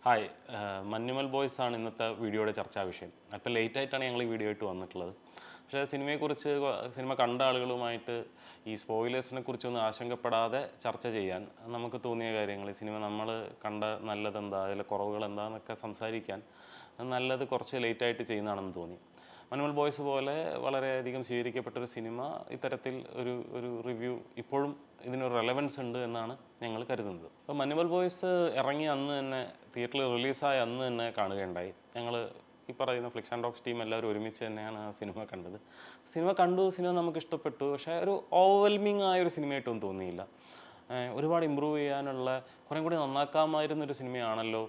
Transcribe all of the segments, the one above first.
Hi Manjummel boys ആണ് ഇന്നത്തെ വീഡിയോയുടെ ചർച്ചാ വിഷയം. അല്പം ലേറ്റായിട്ടാണ് ഞങ്ങൾ ഈ വീഡിയോ ആയിട്ട് വന്നിട്ടുള്ളത്. പക്ഷേ സിനിമയെക്കുറിച്ച് സിനിമ കണ്ട ആളുകളുമായിട്ട് ഈ സ്പോയിലേഴ്സിനെ കുറിച്ചൊന്നും ആശങ്കപ്പെടാതെ ചർച്ച ചെയ്യാൻ നമുക്ക് തോന്നിയ കാര്യങ്ങൾ, ഈ സിനിമ നമ്മൾ കണ്ട നല്ലതെന്താ, അതിലെ കുറവുകൾ എന്താണെന്നൊക്കെ സംസാരിക്കാൻ നല്ലത് കുറച്ച് ലേറ്റായിട്ട് ചെയ്യുന്നതാണെന്ന് തോന്നി. മഞ്ഞുമൽ ബോയ്സ് പോലെ വളരെയധികം സ്വീകരിക്കപ്പെട്ടൊരു സിനിമ ഇത്തരത്തിൽ ഒരു ഒരു റിവ്യൂ ഇപ്പോഴും ഇതിനൊരു റെലവൻസ് ഉണ്ട് എന്നാണ് ഞങ്ങൾ കരുതുന്നത്. അപ്പോൾ മഞ്ഞുമൽ ബോയ്സ് ഇറങ്ങി അന്ന് തന്നെ, തിയേറ്ററിൽ റിലീസായ അന്ന് തന്നെ കാണുകയുണ്ടായി. ഞങ്ങൾ ഈ പറയുന്ന ഫ്ലിക്സ് ആൻഡ് ടോക്സ് ടീം എല്ലാവരും ഒരുമിച്ച് തന്നെയാണ് ആ സിനിമ കണ്ടത്. സിനിമ കണ്ടു, സിനിമ നമുക്ക് ഇഷ്ടപ്പെട്ടു. പക്ഷേ ഒരു ഓവർവെൽമിംഗ് ആയൊരു സിനിമയായിട്ടൊന്നും തോന്നിയില്ല. ഒരുപാട് ഇമ്പ്രൂവ് ചെയ്യാനുള്ള, കുറേ കൂടി നന്നാക്കാമായിരുന്നൊരു സിനിമയാണല്ലോ,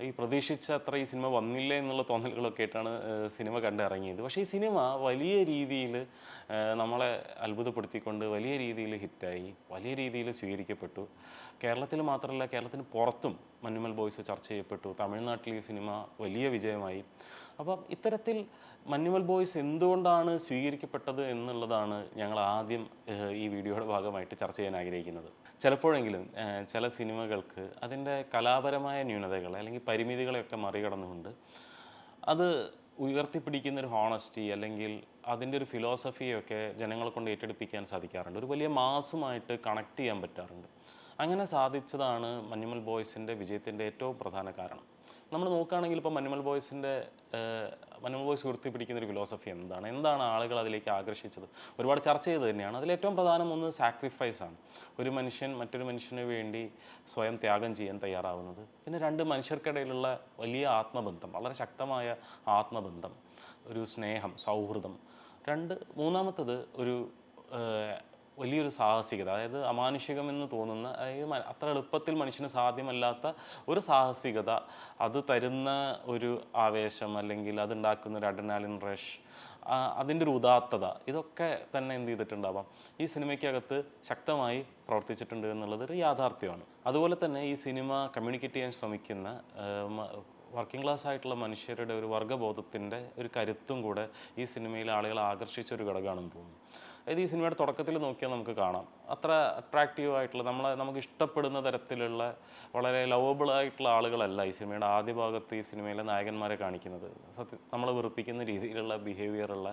ഈ പ്രതീക്ഷിച്ച അത്ര ഈ സിനിമ വന്നില്ലേ എന്നുള്ള തോന്നലുകളൊക്കെ ആയിട്ടാണ് സിനിമ കണ്ടിറങ്ങിയത്. പക്ഷേ ഈ സിനിമ വലിയ രീതിയിൽ നമ്മളെ അത്ഭുതപ്പെടുത്തിക്കൊണ്ട് വലിയ രീതിയിൽ ഹിറ്റായി, വലിയ രീതിയിൽ സ്വീകരിക്കപ്പെട്ടു. കേരളത്തിൽ മാത്രമല്ല, കേരളത്തിന് പുറത്തും മഞ്ഞുമൽ ബോയ്സ് ചർച്ച ചെയ്യപ്പെട്ടു. തമിഴ്നാട്ടിൽ ഈ സിനിമ വലിയ വിജയമായി. അപ്പം ഇത്തരത്തിൽ മഞ്ഞുമൽ ബോയ്സ് എന്തുകൊണ്ടാണ് സ്വീകരിക്കപ്പെട്ടത് എന്നുള്ളതാണ് ഞങ്ങൾ ആദ്യം ഈ വീഡിയോയുടെ ഭാഗമായിട്ട് ചർച്ച ചെയ്യാൻ ആഗ്രഹിക്കുന്നത്. ചിലപ്പോഴെങ്കിലും ചില സിനിമകൾക്ക് അതിൻ്റെ കലാപരമായ ന്യൂനതകൾ അല്ലെങ്കിൽ പരിമിതികളെയൊക്കെ മറികടന്നുകൊണ്ട് അത് ഉയർത്തിപ്പിടിക്കുന്നൊരു ഹോണസ്റ്റി അല്ലെങ്കിൽ അതിൻ്റെ ഒരു ഫിലോസഫിയൊക്കെ ജനങ്ങളെ കൊണ്ട് ഏറ്റെടുപ്പിക്കാൻ സാധിക്കാറുണ്ട്. ഒരു വലിയ മാസുമായിട്ട് കണക്ട് ചെയ്യാൻ പറ്റാറുണ്ട്. അങ്ങനെ സാധിച്ചതാണ് മഞ്ഞുമൽ ബോയ്സിൻ്റെ വിജയത്തിൻ്റെ ഏറ്റവും പ്രധാന കാരണം. നമ്മൾ നോക്കുകയാണെങ്കിൽ ഇപ്പോൾ മഞ്ഞുമൽ ബോയ്സ് ഉയർത്തിപ്പിടിക്കുന്ന ഒരു ഫിലോസഫി എന്താണ് ആളുകൾ അതിലേക്ക് ആകർഷിച്ചത്, ഒരുപാട് ചർച്ച ചെയ്ത് തന്നെയാണ്. അതിലേറ്റവും പ്രധാനം ഒന്ന് സാക്രിഫൈസാണ്. ഒരു മനുഷ്യൻ മറ്റൊരു മനുഷ്യന് വേണ്ടി സ്വയം ത്യാഗം ചെയ്യാൻ തയ്യാറാവുന്നത്. പിന്നെ രണ്ട് മനുഷ്യർക്കിടയിലുള്ള വലിയ ആത്മബന്ധം, വളരെ ശക്തമായ ആത്മബന്ധം, ഒരു സ്നേഹം, സൗഹൃദം. മൂന്നാമത്തത് ഒരു വലിയൊരു സാഹസികത, അതായത് അമാനുഷികമെന്ന് തോന്നുന്ന, അതായത് അത്ര എളുപ്പത്തിൽ മനുഷ്യന് സാധ്യമല്ലാത്ത ഒരു സാഹസികത, അത് തരുന്ന ഒരു ആവേശം അല്ലെങ്കിൽ അതുണ്ടാക്കുന്ന ഒരു അഡ്രിനാലിൻ റഷ്, അതിൻ്റെ ഒരു ഉദാത്തത, ഇതൊക്കെ തന്നെ എന്ത് ചെയ്തിട്ടുണ്ടാവാം, ഈ സിനിമയ്ക്കകത്ത് ശക്തമായി പ്രവർത്തിച്ചിട്ടുണ്ട് എന്നുള്ളത് ഒരു യാഥാർത്ഥ്യമാണ്. അതുപോലെ തന്നെ ഈ സിനിമ കമ്മ്യൂണിക്കേറ്റ് ചെയ്യാൻ ശ്രമിക്കുന്ന വർക്കിംഗ് ക്ലാസ് ആയിട്ടുള്ള മനുഷ്യരുടെ ഒരു വർഗ്ഗബോധത്തിൻ്റെ ഒരു കരുത്തും കൂടെ ഈ സിനിമയിലെ ആളുകളെ ആകർഷിച്ച ഒരു ഘടകമാണെന്ന് തോന്നുന്നു. അതായത് ഈ സിനിമയുടെ തുടക്കത്തിൽ നോക്കിയാൽ നമുക്ക് കാണാം, അത്ര അട്രാക്റ്റീവ് ആയിട്ടുള്ള, നമുക്ക് ഇഷ്ടപ്പെടുന്ന തരത്തിലുള്ള വളരെ ലവബിൾ ആയിട്ടുള്ള ആളുകളല്ല ഈ സിനിമയുടെ ആദ്യ ഭാഗത്ത് ഈ സിനിമയിലെ നായകന്മാരെ കാണിക്കുന്നത്. നമ്മളെ വെറുപ്പിക്കുന്ന രീതിയിലുള്ള ബിഹേവിയറുള്ള,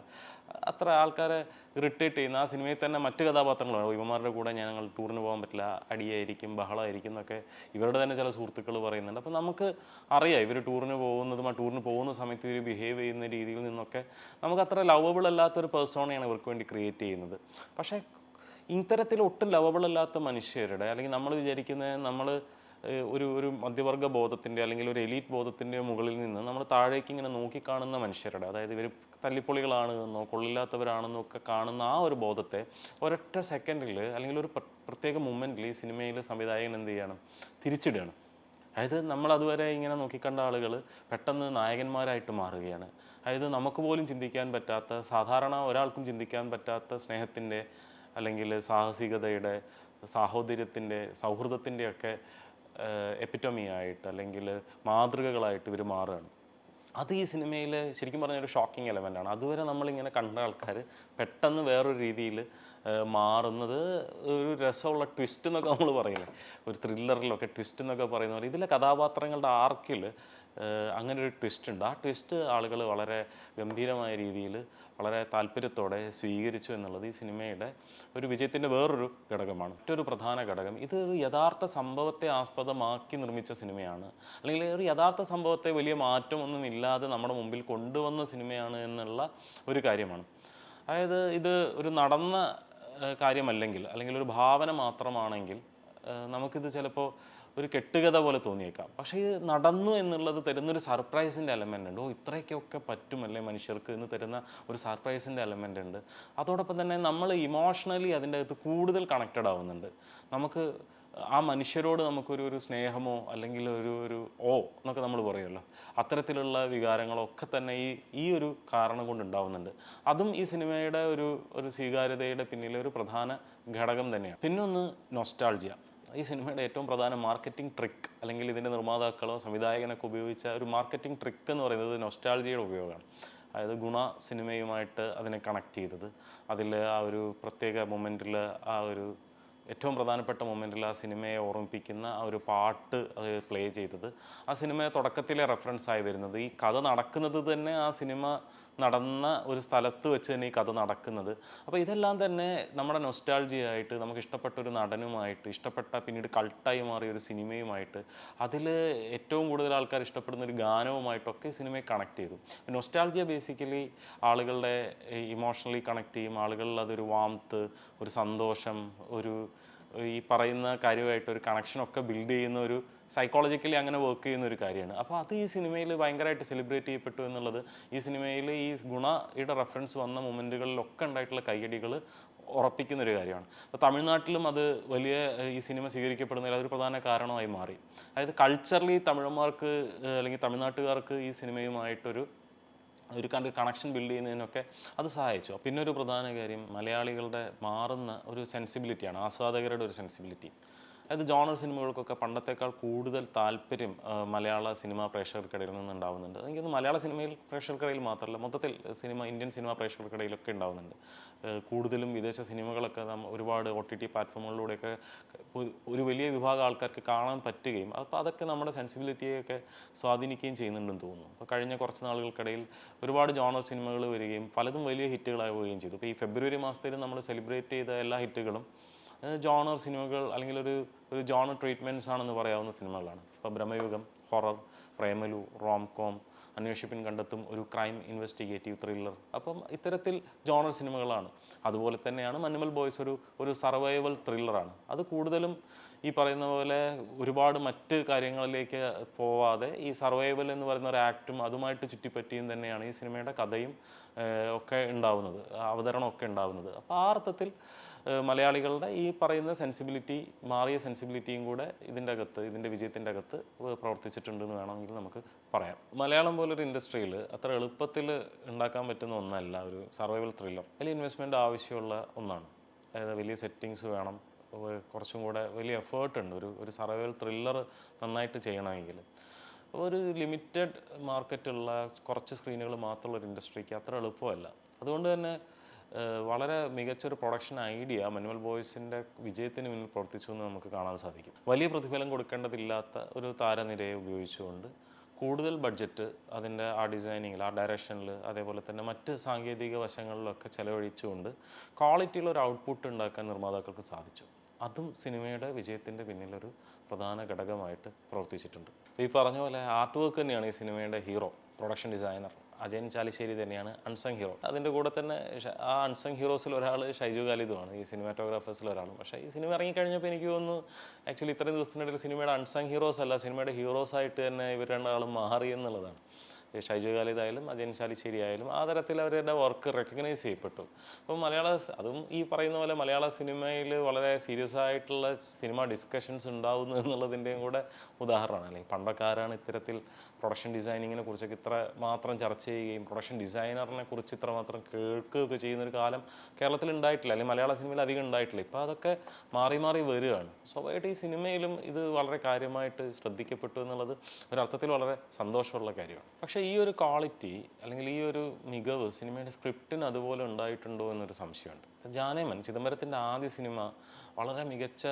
അത്ര ആൾക്കാരെ ഇറിറ്റേറ്റ് ചെയ്യുന്ന, ആ സിനിമയിൽ തന്നെ മറ്റ് കഥാപാത്രങ്ങളാണ്. ഇവന്മാരുടെ കൂടെ ഞങ്ങൾ ടൂറിന് പോകാൻ പറ്റില്ല, അടിയായിരിക്കും, ബഹളമായിരിക്കും എന്നൊക്കെ ഇവരുടെ തന്നെ ചില സുഹൃത്തുക്കൾ പറയുന്നുണ്ട്. അപ്പോൾ നമുക്ക് അറിയാം ഇവർ ടൂറിന് പോകുന്ന സമയത്ത് ഇവർ ബിഹേവ് ചെയ്യുന്ന രീതിയിൽ നിന്നൊക്കെ നമുക്ക് അത്ര ലവബിൾ അല്ലാത്തൊരു പേഴ്സോണയാണ് ഇവർക്ക് വേണ്ടി ക്രിയേറ്റ് ചെയ്യുന്നത്. പക്ഷേ ഇത്തരത്തിൽ ഒട്ടും ലവബിൾ അല്ലാത്ത മനുഷ്യരുടെ, അല്ലെങ്കിൽ നമ്മൾ വിചാരിക്കുന്നത് നമ്മൾ ഒരു ഒരു മധ്യവർഗ ബോധത്തിൻ്റെ അല്ലെങ്കിൽ ഒരു എലീറ്റ് ബോധത്തിൻ്റെ മുകളിൽ നിന്ന് നമ്മൾ താഴേക്ക് ഇങ്ങനെ നോക്കിക്കാണുന്ന മനുഷ്യരുടെ, അതായത് ഇവർ തല്ലിപ്പൊളികളാണെന്നോ കൊള്ളില്ലാത്തവരാണെന്നോ ഒക്കെ കാണുന്ന ആ ഒരു ബോധത്തെ ഒരൊറ്റ സെക്കൻഡിൽ അല്ലെങ്കിൽ ഒരു പ്രത്യേക മൊമെൻറ്റിൽ ഈ സിനിമയിൽ സംവിധായകൻ എന്ത് ചെയ്യണം, തിരിച്ചിടുകയാണ്. അതായത് നമ്മൾ അതുവരെ ഇങ്ങനെ നോക്കിക്കണ്ട ആളുകൾ പെട്ടെന്ന് നായകന്മാരായിട്ട് മാറുകയാണ്. അതായത് നമുക്ക് പോലും ചിന്തിക്കാൻ പറ്റാത്ത, സാധാരണ ഒരാൾക്കും ചിന്തിക്കാൻ പറ്റാത്ത സ്നേഹത്തിൻ്റെ അല്ലെങ്കിൽ സാഹസികതയുടെ, സാഹോദര്യത്തിൻ്റെ, സൗഹൃദത്തിൻ്റെയൊക്കെ എപ്പിറ്റോമി ആയിട്ട് അല്ലെങ്കിൽ മാതൃകകളായിട്ട് ഇവർ മാറുകയാണ്. അത് ഈ സിനിമയിൽ ശരിക്കും പറഞ്ഞ ഒരു ഷോക്കിംഗ് എലമെൻ്റാണ്. അതുവരെ നമ്മളിങ്ങനെ കണ്ട ആൾക്കാർ പെട്ടെന്ന് വേറൊരു രീതിയിൽ മാറുന്നത്, ഒരു രസമുള്ള ട്വിസ്റ്റ് എന്നൊക്കെ നമ്മൾ പറയില്ലേ, ഒരു ത്രില്ലറിലൊക്കെ ട്വിസ്റ്റ് എന്നൊക്കെ പറയുന്ന പോലെ ഇതിലെ കഥാപാത്രങ്ങളുടെ ആർക്കിൽ അങ്ങനെ ഒരു ട്വിസ്റ്റ് ഉണ്ട്. ആ ട്വിസ്റ്റ് ആളുകൾ വളരെ ഗംഭീരമായ രീതിയിൽ വളരെ താല്പര്യത്തോടെ സ്വീകരിച്ചു എന്നുള്ളത് ഈ സിനിമയുടെ ഒരു വിജയത്തിൻ്റെ വേറൊരു ഘടകമാണ്. മറ്റൊരു പ്രധാന ഘടകം, ഇത് ഒരു യഥാർത്ഥ സംഭവത്തെ ആസ്പദമാക്കി നിർമ്മിച്ച സിനിമയാണ്, അല്ലെങ്കിൽ ഒരു യഥാർത്ഥ സംഭവത്തെ വലിയ മാറ്റമൊന്നും ഇല്ലാതെ നമ്മുടെ മുമ്പിൽ കൊണ്ടുവന്ന സിനിമയാണ് എന്നുള്ള ഒരു കാര്യമാണ്. അതായത് ഇത് ഒരു നടന്ന കാര്യമല്ലെങ്കിൽ, അല്ലെങ്കിൽ ഒരു ഭാവന മാത്രമാണെങ്കിൽ നമുക്കിത് ചിലപ്പോൾ ഒരു കെട്ടുകഥ പോലെ തോന്നിയേക്കാം. പക്ഷേ ഇത് നടന്നു എന്നുള്ളത് തരുന്നൊരു സർപ്രൈസിൻ്റെ എലമെൻ്റ് ഉണ്ട്. ഇത്രയൊക്കെ പറ്റുമല്ലേ മനുഷ്യർക്ക് എന്ന് തരുന്ന ഒരു സർപ്രൈസിൻ്റെ എലമെൻ്റ് ഉണ്ട്. അതോടൊപ്പം തന്നെ നമ്മൾ ഇമോഷണലി അതിൻ്റെ അകത്ത് കൂടുതൽ കണക്റ്റഡ് ആവുന്നുണ്ട്. നമുക്ക് ആ മനുഷ്യരോട് നമുക്കൊരു സ്നേഹമോ അല്ലെങ്കിൽ ഒരു എന്നൊക്കെ നമ്മൾ പറയുമല്ലോ, അത്തരത്തിലുള്ള വികാരങ്ങളൊക്കെ തന്നെ ഈ ഒരു കാരണം കൊണ്ടുണ്ടാവുന്നുണ്ട്. അതും ഈ സിനിമയുടെ ഒരു സ്വീകാര്യതയുടെ പിന്നിലെ ഒരു പ്രധാന ഘടകം തന്നെയാണ്. പിന്നൊന്ന് നൊസ്റ്റാൾജിയ. ഈ സിനിമയുടെ ഏറ്റവും പ്രധാന മാർക്കറ്റിംഗ് ട്രിക്ക്, അല്ലെങ്കിൽ ഇതിൻ്റെ നിർമ്മാതാക്കളോ സംവിധായകനൊക്കെ ഉപയോഗിച്ച ഒരു മാർക്കറ്റിംഗ് ട്രിക്ക് എന്ന് പറയുന്നത് നൊസ്റ്റാൾജിയുടെ ഉപയോഗമാണ്. അതായത് സിനിമയുമായിട്ട് അതിനെ കണക്ട് ചെയ്തത്, അതിൽ ആ ഒരു പ്രത്യേക മൊമെൻറ്റിൽ ആ ഒരു ഏറ്റവും പ്രധാനപ്പെട്ട മൊമെൻറ്റിൽ ആ സിനിമയെ ഓർമ്മിപ്പിക്കുന്ന ആ ഒരു പാട്ട് അത് പ്ലേ ചെയ്തത്, ആ സിനിമയെ തുടക്കത്തിലെ റെഫറൻസായി വരുന്നത്, ഈ കഥ നടക്കുന്നത് തന്നെ ആ സിനിമ നടന്ന ഒരു സ്ഥലത്ത് വെച്ച് തന്നെ ഈ കഥ നടക്കുന്നത്. അപ്പോൾ ഇതെല്ലാം തന്നെ നമ്മുടെ നൊസ്റ്റാൾജിയായിട്ട്, നമുക്ക് ഇഷ്ടപ്പെട്ട ഒരു നടനുമായിട്ട്, ഇഷ്ടപ്പെട്ട പിന്നീട് കൾട്ടായി മാറിയ ഒരു സിനിമയുമായിട്ട്, അതിൽ ഏറ്റവും കൂടുതൽ ആൾക്കാർ ഇഷ്ടപ്പെടുന്ന ഒരു ഗാനവുമായിട്ടൊക്കെ ഈ സിനിമയെ കണക്ട് ചെയ്തു. നൊസ്റ്റാൾജിയ ബേസിക്കലി ആളുകളുടെ ഇമോഷണലി കണക്ട് ചെയ്യും, ആളുകളിൽ അതൊരു വാംത്ത്, ഒരു സന്തോഷം, ഒരു ഈ പറയുന്ന കാര്യമായിട്ട് ഒരു കണക്ഷനൊക്കെ ബിൽഡ് ചെയ്യുന്ന ഒരു സൈക്കോളജിക്കലി അങ്ങനെ വർക്ക് ചെയ്യുന്ന ഒരു കാര്യമാണ്. അപ്പോൾ അത് ഈ സിനിമയിൽ ഭയങ്കരമായിട്ട് സെലിബ്രേറ്റ് ചെയ്യപ്പെട്ടു എന്നുള്ളത് ഈ സിനിമയിൽ ഈ ഗുണയുടെ റെഫറൻസ് വന്ന മൊമെൻറ്റുകളിലൊക്കെ ഉണ്ടായിട്ടുള്ള കയ്യടികൾ ഉറപ്പിക്കുന്ന ഒരു കാര്യമാണ്. അപ്പോൾ തമിഴ്നാട്ടിലും അത് വലിയ ഈ സിനിമ സ്വീകരിക്കപ്പെടുന്നതിൽ അതൊരു പ്രധാന കാരണമായി മാറി. അതായത് കൾച്ചറലി തമിഴന്മാർക്ക് അല്ലെങ്കിൽ തമിഴ്നാട്ടുകാർക്ക് ഈ സിനിമയുമായിട്ടൊരു കണക്ഷൻ ബിൽഡ് ചെയ്യുന്നതിനൊക്കെ അത് സഹായിച്ചു. പിന്നെ ഒരു പ്രധാന കാര്യം മലയാളികളുടെ മാറുന്ന ഒരു സെൻസിബിലിറ്റിയാണ്, ആസ്വാദകരുടെ ഒരു സെൻസിബിലിറ്റി. അതായത് ജോണർ സിനിമകൾക്കൊക്കെ പണ്ടത്തേക്കാൾ കൂടുതൽ താല്പര്യം മലയാള സിനിമാ പ്രേക്ഷകർക്കിടയിൽ നിന്നുണ്ടാവുന്നുണ്ട്. എനിക്കൊന്ന് മലയാള സിനിമയിൽ പ്രേക്ഷകർക്കിടയിൽ മാത്രമല്ല, മൊത്തത്തിൽ ഇന്ത്യൻ സിനിമാ പ്രേക്ഷകർക്കിടയിലൊക്കെ ഉണ്ടാവുന്നുണ്ട്. കൂടുതലും വിദേശ സിനിമകളൊക്കെ ഒരുപാട് OTT പ്ലാറ്റ്ഫോമുകളിലൂടെയൊക്കെ ഒരു വലിയ വിഭാഗം ആൾക്കാർക്ക് കാണാൻ പറ്റുകയും അപ്പോൾ അതൊക്കെ നമ്മുടെ സെൻസിബിലിറ്റിയൊക്കെ സ്വാധീനിക്കുകയും ചെയ്യുന്നുണ്ടെന്ന് തോന്നുന്നു. അപ്പോൾ കഴിഞ്ഞ കുറച്ച് നാളുകൾക്കിടയിൽ ഒരുപാട് ജോണർ സിനിമകൾ വരികയും പലതും വലിയ ഹിറ്റുകളാവുകയും ചെയ്തു. ഇപ്പോൾ ഈ ഫെബ്രുവരി മാസത്തിൽ നമ്മൾ സെലിബ്രേറ്റ് ചെയ്ത എല്ലാ ഹിറ്റുകളും ജോണർ സിനിമകൾ അല്ലെങ്കിൽ ഒരു ജോണർ ട്രീറ്റ്മെൻറ്റ്സ് ആണെന്ന് പറയാവുന്ന സിനിമകളാണ്. ഇപ്പോൾ ബ്രഹ്മയുഗം, ഹൊറർ, പ്രേമലു, റോംകോം, അന്വേഷിപ്പിൻ കണ്ടെത്തും, ഒരു ക്രൈം ഇൻവെസ്റ്റിഗേറ്റീവ് ത്രില്ലർ. അപ്പം ഇത്തരത്തിൽ ജോണർ സിനിമകളാണ്. അതുപോലെ തന്നെയാണ് മഞ്ഞുമൽ ബോയ്സ് ഒരു സർവൈവൽ ത്രില്ലറാണ്. അത് കൂടുതലും ഈ പറയുന്ന പോലെ ഒരുപാട് മറ്റ് കാര്യങ്ങളിലേക്ക് പോവാതെ ഈ സർവൈവൽ എന്ന് പറയുന്ന ഒരു ആക്റ്റും അതുമായിട്ട് ചുറ്റിപ്പറ്റിയും തന്നെയാണ് ഈ സിനിമയുടെ കഥയും ഒക്കെ ഉണ്ടാവുന്നത്, അവതരണമൊക്കെ ഉണ്ടാവുന്നത്. അപ്പോൾ ആ അർത്ഥത്തിൽ മലയാളികളുടെ ഈ പറയുന്ന സെൻസിബിലിറ്റി, മാറിയ സെൻസിബിലിറ്റിയും കൂടെ ഇതിൻ്റെ വിജയത്തിൻ്റെ അകത്ത് പ്രവർത്തിച്ചിട്ടുണ്ടെന്ന് വേണമെങ്കിൽ നമുക്ക് പറയാം. മലയാളം പോലൊരു ഇൻഡസ്ട്രിയിൽ അത്ര എളുപ്പത്തിൽ ഉണ്ടാക്കാൻ പറ്റുന്ന ഒന്നല്ല ഒരു സർവൈവൽ ത്രില്ലർ. വലിയ ഇൻവെസ്റ്റ്മെൻറ്റ് ആവശ്യമുള്ള ഒന്നാണ്. അതായത് വലിയ സെറ്റിങ്സ് വേണം, കുറച്ചും കൂടെ വലിയ എഫേർട്ട് ഉണ്ട് ഒരു സർവൈവൽ ത്രില്ലർ നന്നായിട്ട് ചെയ്യണമെങ്കിൽ. ഒരു ലിമിറ്റഡ് മാർക്കറ്റുള്ള കുറച്ച് സ്ക്രീനുകൾ മാത്രമുള്ളൊരു ഇൻഡസ്ട്രിക്ക് അത്ര എളുപ്പമല്ല. അതുകൊണ്ട് തന്നെ വളരെ മികച്ചൊരു പ്രൊഡക്ഷൻ ഐഡിയ മഞ്ഞുമൽ ബോയ്സിൻ്റെ വിജയത്തിന് മുന്നിൽ പ്രവർത്തിച്ചു എന്ന് നമുക്ക് കാണാൻ സാധിക്കും. വലിയ പ്രതിഫലം കൊടുക്കേണ്ടതില്ലാത്ത ഒരു താരനിരയെ ഉപയോഗിച്ചുകൊണ്ട് കൂടുതൽ ബഡ്ജറ്റ് അതിൻ്റെ ആ ഡിസൈനിങ്ങിൽ, ആ ഡയറക്ഷനിൽ, അതേപോലെ തന്നെ മറ്റ് സാങ്കേതിക വശങ്ങളിലൊക്കെ ചെലവഴിച്ചുകൊണ്ട് ക്വാളിറ്റിയുള്ള ഒരു ഔട്ട്പുട്ട് ഉണ്ടാക്കാൻ നിർമ്മാതാക്കൾക്ക് സാധിച്ചു. അതും സിനിമയുടെ വിജയത്തിൻ്റെ പിന്നിലൊരു പ്രധാന ഘടകമായിട്ട് പ്രവർത്തിച്ചിട്ടുണ്ട്. ഈ പറഞ്ഞ പോലെ ആർട്ട് വർക്ക് തന്നെയാണ് ഈ സിനിമയുടെ hero. Production designer Ajayan Chalissery തന്നെയാണ് അൺസങ് ഹീറോ. അതിൻ്റെ കൂടെ തന്നെ ആ അൺസങ് ഹീറോസിൽ ഒരാൾ ഷൈജു ഖാലിദുമാണ്, ഈ സിനിമാറ്റോഗ്രാഫേഴ്സിൽ ഒരാളും. പക്ഷേ ഈ സിനിമ ഇറങ്ങിക്കഴിഞ്ഞപ്പോൾ എനിക്ക് തോന്നുന്നു ആക്ച്വലി ഇത്രയും ദിവസത്തിനിടയിൽ സിനിമയുടെ അൺസങ് ഹീറോസ് അല്ല, സിനിമയുടെ ഹീറോസായിട്ട് തന്നെ ഇവർ രണ്ടാളും മാറി എന്നുള്ളതാണ്. ഷൈജു ഖാലിദ് ആയാലും അജയൻ ചാലിശ്ശേരി ആയാലും ആ തരത്തിൽ അവരുടെ വർക്ക് റെക്കഗ്നൈസ് ചെയ്യപ്പെട്ടു. അപ്പം അതും ഈ പറയുന്ന പോലെ മലയാള സിനിമയിൽ വളരെ സീരിയസ് ആയിട്ടുള്ള സിനിമ ഡിസ്കഷൻസ് ഉണ്ടാവുന്നു എന്നുള്ളതിൻ്റെയും കൂടെ ഉദാഹരണമാണ്. അല്ലെങ്കിൽ പണ്ടൊക്കെ ആരാണ് ഇത്തരത്തിൽ പ്രൊഡക്ഷൻ ഡിസൈനിങ്ങിനെ കുറിച്ചൊക്കെ ഇത്ര മാത്രം ചർച്ച ചെയ്യുകയും പ്രൊഡക്ഷൻ ഡിസൈനറിനെ കുറിച്ച് ഇത്ര മാത്രം കേൾക്കുകയൊക്കെ ചെയ്യുന്നൊരു കാലം കേരളത്തിൽ ഉണ്ടായിട്ടില്ല, അല്ലെങ്കിൽ മലയാള സിനിമയിൽ അധികം ഉണ്ടായിട്ടില്ല. ഇപ്പോൾ അതൊക്കെ മാറി മാറി വരികയാണ്. സ്വാഭാവികമായിട്ട് ഈ സിനിമയിലും ഇത് വളരെ കാര്യമായിട്ട് ശ്രദ്ധിക്കപ്പെട്ടു എന്നുള്ളത് ഒരർത്ഥത്തിൽ വളരെ സന്തോഷമുള്ള കാര്യമാണ്. പക്ഷേ ഈ ഒരു ക്വാളിറ്റി അല്ലെങ്കിൽ ഈ ഒരു മികവ് സിനിമയുടെ സ്ക്രിപ്റ്റിന് അതുപോലെ ഉണ്ടായിട്ടുണ്ടോ എന്നൊരു സംശയമുണ്ട്. ജാനേമൻ, ചിദംബരത്തിൻ്റെ ആദ്യ സിനിമ, വളരെ മികച്ച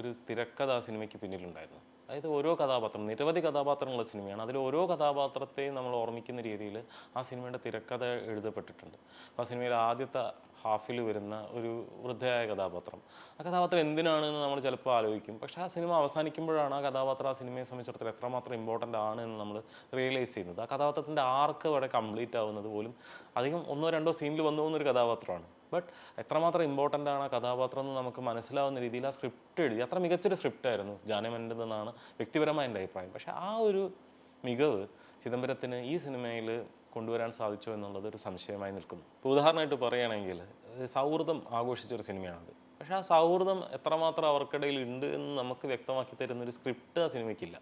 ഒരു തിരക്കഥ ആ സിനിമയ്ക്ക് പിന്നിലുണ്ടായിരുന്നു. അതായത് ഓരോ കഥാപാത്രം, നിരവധി കഥാപാത്രങ്ങളുള്ള സിനിമയാണ്. അതിൽ ഓരോ കഥാപാത്രത്തെയും നമ്മൾ ഓർമ്മിക്കുന്ന രീതിയിൽ ആ സിനിമയുടെ തിരക്കഥ എഴുതപ്പെട്ടിട്ടുണ്ട്. ആ സിനിമയിൽ ആദ്യത്തെ ഹാഫിൽ വരുന്ന ഒരു വൃദ്ധയായ കഥാപാത്രം, ആ കഥാപാത്രം എന്തിനാണെന്ന് നമ്മൾ ചിലപ്പോൾ ആലോചിക്കും. പക്ഷേ ആ സിനിമ അവസാനിക്കുമ്പോഴാണ് ആ കഥാപാത്രം ആ സിനിമയെ സംബന്ധിച്ചിടത്തോളം എത്രമാത്രം ഇമ്പോർട്ടൻ്റ് ആണ് എന്ന് നമ്മൾ റിയലൈസ് ചെയ്യുന്നത്. ആ കഥാപാത്രത്തിൻ്റെ ആർക്ക് വരെ കംപ്ലീറ്റ് ആവുന്നത് പോലും അധികം ഒന്നോ രണ്ടോ സീനിൽ വന്നു പോകുന്നൊരു കഥാപാത്രമാണ്. ബട്ട് എത്രമാത്രം ഇമ്പോർട്ടൻ്റ് ആണ് ആ കഥാപാത്രം എന്ന് നമുക്ക് മനസ്സിലാവുന്ന രീതിയിൽ ആ സ്ക്രിപ്റ്റ് എഴുതി. അത്ര മികച്ചൊരു സ്ക്രിപ്റ്റായിരുന്നു ജാനമൻ്റെതെന്നാണ് വ്യക്തിപരമായ എൻ്റെ അഭിപ്രായം. പക്ഷേ ആ ഒരു മികവ് ചിദംബരത്തിന് ഈ സിനിമയിൽ കൊണ്ടുവരാൻ സാധിച്ചോ എന്നുള്ളത് ഒരു സംശയമായി നിൽക്കുന്നു. ഇപ്പോൾ ഉദാഹരണമായിട്ട് പറയുകയാണെങ്കിൽ സൗഹൃദം ആഘോഷിച്ചൊരു സിനിമയാണത്. പക്ഷേ ആ സൗഹൃദം എത്രമാത്രം അവർക്കിടയിൽ ഉണ്ട് എന്ന് നമുക്ക് വ്യക്തമാക്കി തരുന്നൊരു സ്ക്രിപ്റ്റ് ആ സിനിമയ്ക്കില്ല.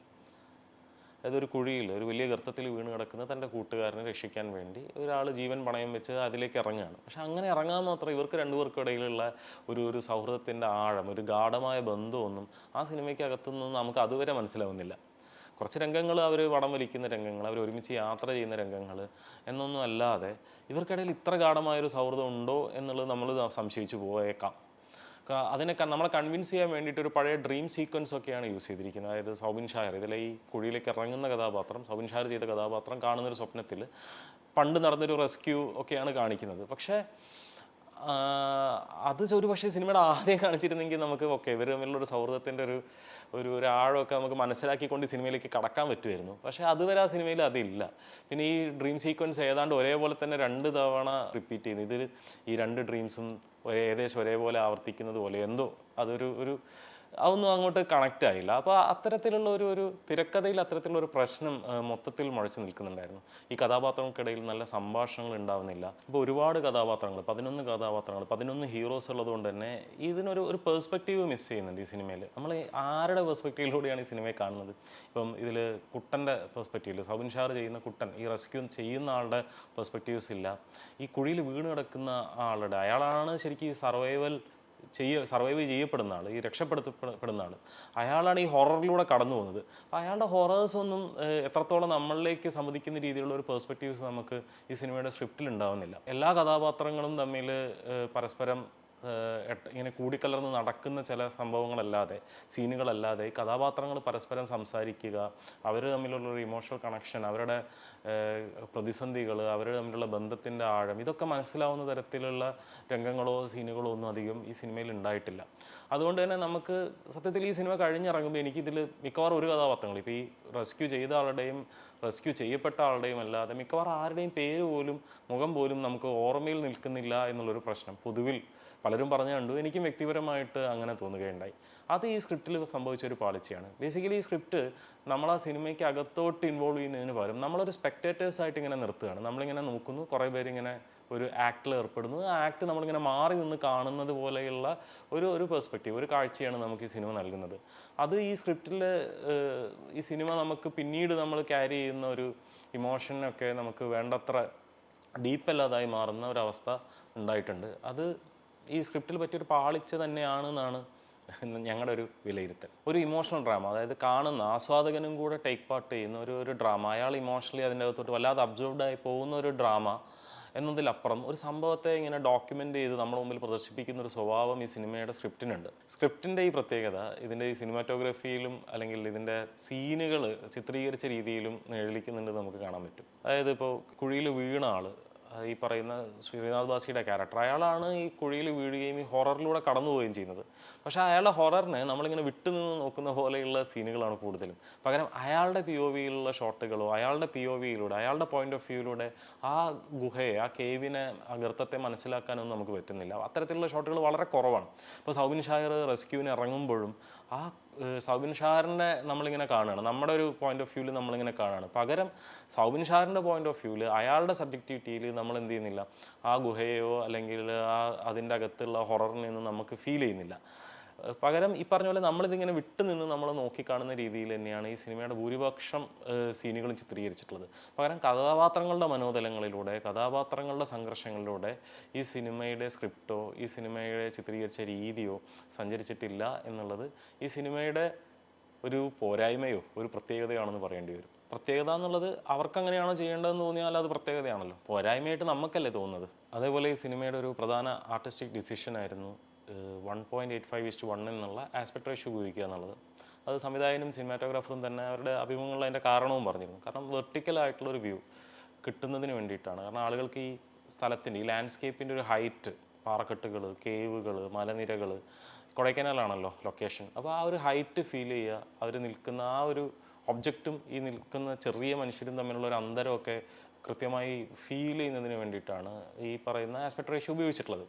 അതൊരു കുഴിയിൽ, ഒരു വലിയ ഗർത്തത്തിൽ വീണ് കിടക്കുന്ന തൻ്റെ കൂട്ടുകാരനെ രക്ഷിക്കാൻ വേണ്ടി ഒരാൾ ജീവൻ പണയം വെച്ച് അതിലേക്ക് ഇറങ്ങുകയാണ്. പക്ഷെ അങ്ങനെ ഇറങ്ങാൻ മാത്രം ഇവർക്ക് രണ്ടുപേർക്കും ഇടയിലുള്ള ഒരു സൗഹൃദത്തിൻ്റെ ആഴം, ഒരു ഗാഢമായ ബന്ധമൊന്നും ആ സിനിമയ്ക്കകത്തുനിന്ന് നമുക്ക് അതുവരെ മനസ്സിലാവുന്നില്ല. കുറച്ച് രംഗങ്ങൾ അവർ വടം വലിക്കുന്ന രംഗങ്ങൾ, അവർ ഒരുമിച്ച് യാത്ര ചെയ്യുന്ന രംഗങ്ങൾ എന്നൊന്നും അല്ലാതെ ഇവർക്കിടയിൽ ഇത്ര ഗാഢമായൊരു സൗഹൃദം ഉണ്ടോ എന്നുള്ളത് നമ്മൾ സംശയിച്ചു പോയേക്കാം. നമ്മളെ കൺവിൻസ് ചെയ്യാൻ വേണ്ടിയിട്ട് ഒരു പഴയ ഡ്രീം സീക്വൻസ് ഒക്കെയാണ് യൂസ് ചെയ്തിരിക്കുന്നത്. അതായത് സൗബിൻ ഷായർ, ഇതിലെ ഈ കുഴിയിലേക്ക് ഇറങ്ങുന്ന കഥാപാത്രം, സൗബിൻ ഷായർ ചെയ്ത കഥാപാത്രം കാണുന്നൊരു സ്വപ്നത്തിൽ പണ്ട് നടന്നൊരു റെസ്ക്യൂ ഒക്കെയാണ് കാണിക്കുന്നത്. പക്ഷേ അത് ഒരു പക്ഷേ സിനിമയുടെ ആദ്യം കാണിച്ചിരുന്നെങ്കിൽ നമുക്ക് ഓക്കെ ഇവർ തമ്മിലുള്ളൊരു സൗഹൃദത്തിൻ്റെ ഒരു ഒരു ഒരു ആഴമൊക്കെ നമുക്ക് മനസ്സിലാക്കിക്കൊണ്ട് ഈ സിനിമയിലേക്ക് കടക്കാൻ പറ്റുമായിരുന്നു. പക്ഷേ അതുവരെ ആ സിനിമയിൽ അതില്ല. പിന്നെ ഈ ഡ്രീം സീക്വൻസ് ഏതാണ്ട് ഒരേപോലെ തന്നെ 2 തവണ റിപ്പീറ്റ് ചെയ്യുന്നു. ഇതിൽ ഈ 2 ഡ്രീംസും ഏകദേശം ഒരേപോലെ ആവർത്തിക്കുന്നത് പോലെ എന്തോ അതൊരു അതൊന്നും അങ്ങോട്ട് കണക്റ്റ് ആയില്ല. അപ്പോൾ അത്തരത്തിലുള്ള ഒരു തിരക്കഥയിൽ അത്തരത്തിലുള്ള ഒരു പ്രശ്നം മൊത്തത്തിൽ മുഴച്ചു നിൽക്കുന്നുണ്ടായിരുന്നു. ഈ കഥാപാത്രങ്ങൾക്കിടയിൽ നല്ല സംഭാഷണങ്ങൾ ഉണ്ടാവുന്നില്ല. ഇപ്പോൾ ഒരുപാട് കഥാപാത്രങ്ങൾ, 11 കഥാപാത്രങ്ങൾ, 11 ഹീറോസ് ഉള്ളതുകൊണ്ട് തന്നെ ഇതിനൊരു പേഴ്സ്പെക്റ്റീവ് മിസ് ചെയ്യുന്നുണ്ട് ഈ സിനിമയിൽ. നമ്മൾ ആരുടെ പേഴ്സ്പെക്റ്റീവിലൂടെയാണ് ഈ സിനിമയെ കാണുന്നത്? ഇപ്പം ഇതിൽ കുട്ടൻ്റെ പേഴ്സ്പെക്റ്റീവിൽ സൗബിൻ ഷാർ ചെയ്യുന്ന കുട്ടൻ, ഈ റെസ്ക്യൂ ചെയ്യുന്ന ആളുടെ പേഴ്സ്പെക്റ്റീവ്സ് ഇല്ല. ഈ കുഴിയിൽ വീണ് കിടക്കുന്ന ആളുടെ, അയാളാണ് ശരിക്കും ഈ സർവൈവ് ചെയ്യപ്പെടുന്ന ആൾ, ഈ രക്ഷപ്പെടുത്തപ്പെടുന്ന ആൾ, അയാളാണ് ഈ ഹൊററിലൂടെ കടന്നു പോകുന്നത്. അയാളുടെ ഹൊറേഴ്സ് ഒന്നും എത്രത്തോളം നമ്മളിലേക്ക് സമ്മതിക്കുന്ന രീതിയിലുള്ള ഒരു പേഴ്സ്പെക്റ്റീവ്സ് നമുക്ക് ഈ സിനിമയുടെ സ്ക്രിപ്റ്റിൽ ഉണ്ടാവുന്നില്ല. എല്ലാ കഥാപാത്രങ്ങളും തമ്മിൽ പരസ്പരം ഇങ്ങനെ കൂടിക്കലർന്ന് നടക്കുന്ന ചില സംഭവങ്ങളല്ലാതെ, സീനുകളല്ലാതെ ഈ കഥാപാത്രങ്ങൾ പരസ്പരം സംസാരിക്കുക, അവർ തമ്മിലുള്ളൊരു ഇമോഷണൽ കണക്ഷൻ, അവരുടെ പ്രതിസന്ധികൾ, അവർ തമ്മിലുള്ള ബന്ധത്തിൻ്റെ ആഴം, ഇതൊക്കെ മനസ്സിലാവുന്ന തരത്തിലുള്ള രംഗങ്ങളോ സീനുകളോ ഒന്നും അധികം ഈ സിനിമയിൽ ഉണ്ടായിട്ടില്ല. അതുകൊണ്ട് തന്നെ നമുക്ക് സത്യത്തിൽ ഈ സിനിമ കഴിഞ്ഞിറങ്ങുമ്പോൾ എനിക്കിതിൽ മിക്കവാറും ഒരു കഥാപാത്രങ്ങൾ, ഇപ്പോൾ ഈ റെസ്ക്യൂ ചെയ്ത ആളുടെയും റെസ്ക്യൂ ചെയ്യപ്പെട്ട ആളുടെയും അല്ലാതെ മിക്കവാറും ആരുടെയും പേര് പോലും മുഖം പോലും നമുക്ക് ഓർമ്മയിൽ നിൽക്കുന്നില്ല എന്നുള്ളൊരു പ്രശ്നം പൊതുവിൽ പലരും പറഞ്ഞു കണ്ടു. എനിക്കും വ്യക്തിപരമായിട്ട് അങ്ങനെ തോന്നുകയുണ്ടായി. അത് ഈ സ്ക്രിപ്റ്റിൽ സംഭവിച്ചൊരു പാളിച്ചയാണ്. ബേസിക്കലി ഈ സ്ക്രിപ്റ്റ് നമ്മൾ ആ സിനിമയ്ക്ക് അകത്തോട്ട് ഇൻവോൾവ് ചെയ്യുന്നതിന് പകരം നമ്മളൊരു സ്പെക്ടേറ്റേഴ്സായിട്ട് ഇങ്ങനെ നിർത്തുകയാണ്. നമ്മളിങ്ങനെ നോക്കുന്നു, കുറേ പേരിങ്ങനെ ഒരു ആക്ടിൽ ഏർപ്പെടുന്നു, ആ ആക്ട് നമ്മളിങ്ങനെ മാറി നിന്ന് കാണുന്നത് പോലെയുള്ള ഒരു പെർസ്പെക്റ്റീവ്, ഒരു കാഴ്ചയാണ് നമുക്ക് ഈ സിനിമ നൽകുന്നത്. അത് ഈ സ്ക്രിപ്റ്റിൽ ഈ സിനിമ നമുക്ക് പിന്നീട് നമ്മൾ ക്യാരി ചെയ്യുന്ന ഒരു ഇമോഷനൊക്കെ നമുക്ക് വേണ്ടത്ര ഡീപ്പല്ലാതായി മാറുന്ന ഒരവസ്ഥ ഉണ്ടായിട്ടുണ്ട്. അത് ഈ സ്ക്രിപ്റ്റിൽ പറ്റിയൊരു പാളിച്ച തന്നെയാണെന്നാണ് ഞങ്ങളുടെ ഒരു വിലയിരുത്തൽ. ഒരു ഇമോഷണൽ ഡ്രാമ, അതായത് കാണുന്ന ആസ്വാദകനും കൂടെ ടേക്ക് പാർട്ട് ചെയ്യുന്ന ഒരു ഡ്രാമ, അയാൾ ഇമോഷണലി അതിൻ്റെ അകത്തോട്ട് വല്ലാതെ അബ്സോർബ്ഡായി പോകുന്ന ഒരു ഡ്രാമ എന്നതിലപ്പുറം ഒരു സംഭവത്തെ ഇങ്ങനെ ഡോക്യുമെൻ്റ് ചെയ്ത് നമ്മുടെ മുമ്പിൽ പ്രദർശിപ്പിക്കുന്ന ഒരു സ്വഭാവം ഈ സിനിമയുടെ സ്ക്രിപ്റ്റിനുണ്ട്. സ്ക്രിപ്റ്റിൻ്റെ ഈ പ്രത്യേകത ഇതിൻ്റെ ഈ സിനിമാറ്റോഗ്രഫിയിലും അല്ലെങ്കിൽ ഇതിൻ്റെ സീനുകൾ ചിത്രീകരിച്ച രീതിയിലും നിഴലിക്കുന്നുണ്ട് നമുക്ക് കാണാൻ പറ്റും. അതായത് ഇപ്പോൾ കുഴിയിൽ വീണ ആൾ, ഈ പറയുന്ന ശ്രീനാഥ് ബാസിയുടെ ക്യാരക്ടർ, അയാളാണ് ഈ കുഴിയിൽ വീഴുകയും ഈ ഹൊററിലൂടെ കടന്നു പോവുകയും ചെയ്യുന്നത്. പക്ഷേ അയാളുടെ ഹൊററിനെ നമ്മളിങ്ങനെ വിട്ടുനിന്ന് നോക്കുന്ന പോലെയുള്ള സീനുകളാണ് കൂടുതലും. പകരം അയാളുടെ പി ഒ വിയിലുള്ള ഷോട്ടുകളോ അയാളുടെ പി ഒ വിയിലൂടെ, അയാളുടെ പോയിന്റ് ഓഫ് വ്യൂയിലൂടെ ആ ഗുഹയെ, ആ കേവിനെ, ആ ഗർത്തത്തെ മനസ്സിലാക്കാനൊന്നും നമുക്ക് പറ്റുന്നില്ല. അത്തരത്തിലുള്ള ഷോട്ടുകൾ വളരെ കുറവാണ്. ഇപ്പോൾ സൗബിൻ ഷായർ റെസ്ക്യൂവിന് ഇറങ്ങുമ്പോഴും ആ സൗബിൻ ഷാറിനെ നമ്മളിങ്ങനെ കാണുകയാണ്, നമ്മുടെ ഒരു പോയിന്റ് ഓഫ് വ്യൂവിൽ നമ്മളിങ്ങനെ കാണുകയാണ്. പകരം സൗബിൻ ഷാറിൻ്റെ പോയിന്റ് ഓഫ് വ്യൂവിൽ, അയാളുടെ സബ്ജക്റ്റിവിറ്റിയിൽ നമ്മൾ എന്ത് ചെയ്യുന്നില്ല, ആ ഗുഹയോ അല്ലെങ്കിൽ അതിൻ്റെ അകത്തുള്ള ഹൊററിനെയൊന്നും നമുക്ക് ഫീൽ ചെയ്യുന്നില്ല. പകരം ഈ പറഞ്ഞ പോലെ നമ്മളിതിങ്ങനെ വിട്ടു നിന്ന് നമ്മൾ നോക്കിക്കാണുന്ന രീതിയിൽ തന്നെയാണ് ഈ സിനിമയുടെ ഭൂരിപക്ഷം സീനുകളും ചിത്രീകരിച്ചിട്ടുള്ളത്. പകരം കഥാപാത്രങ്ങളുടെ മനോതലങ്ങളിലൂടെ, കഥാപാത്രങ്ങളുടെ സംഘർഷങ്ങളിലൂടെ ഈ സിനിമയുടെ സ്ക്രിപ്റ്റോ ഈ സിനിമയുടെ ചിത്രീകരിച്ച രീതിയോ സഞ്ചരിച്ചിട്ടില്ല എന്നുള്ളത് ഈ സിനിമയുടെ ഒരു പോരായ്മയോ ഒരു പ്രത്യേകതയാണെന്ന് പറയേണ്ടി വരും. പ്രത്യേകത എന്നുള്ളത് അവർക്കങ്ങനെയാണോ ചെയ്യേണ്ടതെന്ന് തോന്നിയാൽ അത് പ്രത്യേകതയാണല്ലോ, പോരായ്മയായിട്ട് നമുക്കല്ലേ തോന്നുന്നത്. അതേപോലെ ഈ സിനിമയുടെ ഒരു പ്രധാന ആർട്ടിസ്റ്റിക് ഡിസിഷനായിരുന്നു 1.85:1 എന്നുള്ള ആസ്പെക്ട് റേഷ്യോ ഉപയോഗിക്കുക എന്നുള്ളത്. അത് സംവിധായകനും സിനിമാറ്റോഗ്രാഫറും തന്നെ അവരുടെ അഭിമുഖങ്ങളിൽ അതിൻ്റെ കാരണവും പറഞ്ഞിരുന്നു. കാരണം വെർട്ടിക്കലായിട്ടുള്ളൊരു വ്യൂ കിട്ടുന്നതിന് വേണ്ടിയിട്ടാണ്. കാരണം ആളുകൾക്ക് ഈ സ്ഥലത്തിൻ്റെ, ഈ ലാൻഡ്സ്കേപ്പിൻ്റെ ഒരു ഹൈറ്റ്, പാറക്കെട്ടുകൾ, കേവുകൾ, മലനിരകൾ, കൊടൈക്കനാലാണല്ലോ ലൊക്കേഷൻ, അപ്പോൾ ആ ഒരു ഹൈറ്റ് ഫീൽ ചെയ്യുക, അവർ നിൽക്കുന്ന ആ ഒരു ഒബ്ജക്റ്റും ഈ നിൽക്കുന്ന ചെറിയ മനുഷ്യരും തമ്മിലുള്ള ഒരു അന്തരമൊക്കെ കൃത്യമായി ഫീൽ ചെയ്യുന്നതിന് വേണ്ടിയിട്ടാണ് ഈ പറയുന്ന ആസ്പെക്ട് റേഷ്യോ ഉപയോഗിച്ചിട്ടുള്ളത്.